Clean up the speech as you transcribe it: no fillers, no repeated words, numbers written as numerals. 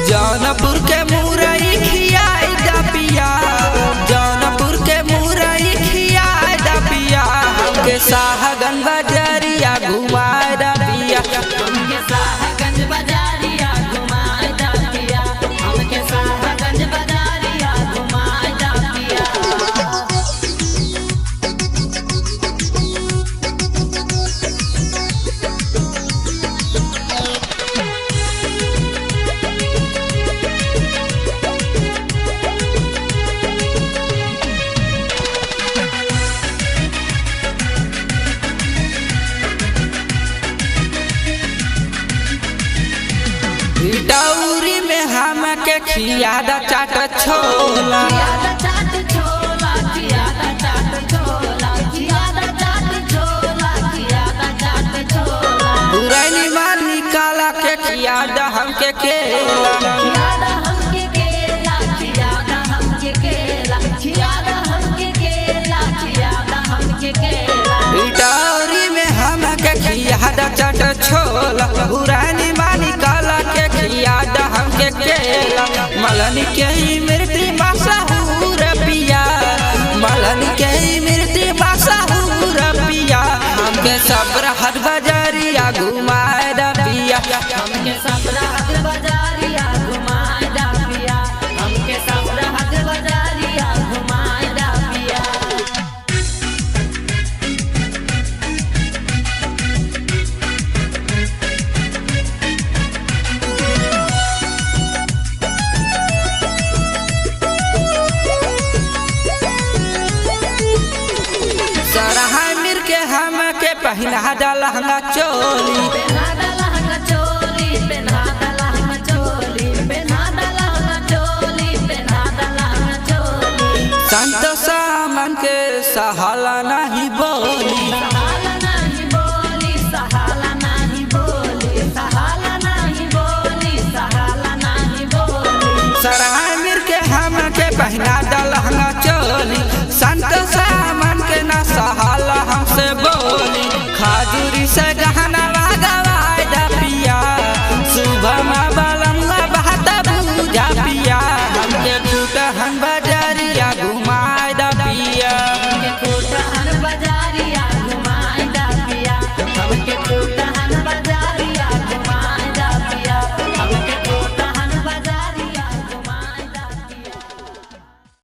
जौनपुर के मुरई खियाई दा पिया, जौनपुर के मुरई खियाई दा पिया, हमके शाहगंज बजरिया घुमाए दा पिया, हमके शाहगंज बजारिया घुमाए दा पिया, हमके शाहगंज बजारिया घुमाए दा पिया। डौरी में हमके खियादा चाट छोला, खियादा चाट छोला, खियादा चाट छोला, खियादा चाट छोला, खियादा चाट छोला। पुरैनी माल निकाला के खियादा हमके केला, खियादा हमके केला, खियादा हमके केला, खियादा हमके केला, खियादा हमके केला। डौरी में हमके खियादा चाट छोला, पुरैनी माल निकाला के खियादा हमके केला, मलन के ही मृत्यु मशहूर पिया, मलन के ही मृत्यु मशहूर पिया, हमके सब्र हद बजरिया घुमाए दा पिया, हमके सब्रहत बजारिया घुमाए दा पिया, हमके सब्रहत बजारिया घुमाए दा पिया। सरहाय मिर के हमके पहिना दा लहंगा चोली, पेन्हा दा लहंगा चोली, पेन्हा दा लहंगा चोली, पेन्हा दा लहंगा चोली, पेन्हा दा लहंगा चोली। संत सामन के सहाला नहीं बोली, सहाला नहीं बोली, सहाला नहीं बोली, सहाला नहीं बोली, सहाला नहीं बोली। सरहाय मिर के हमके पहिना दा लहंगा चोली, संत सामन के ना सहाला हमसे बोली, खाजुरी से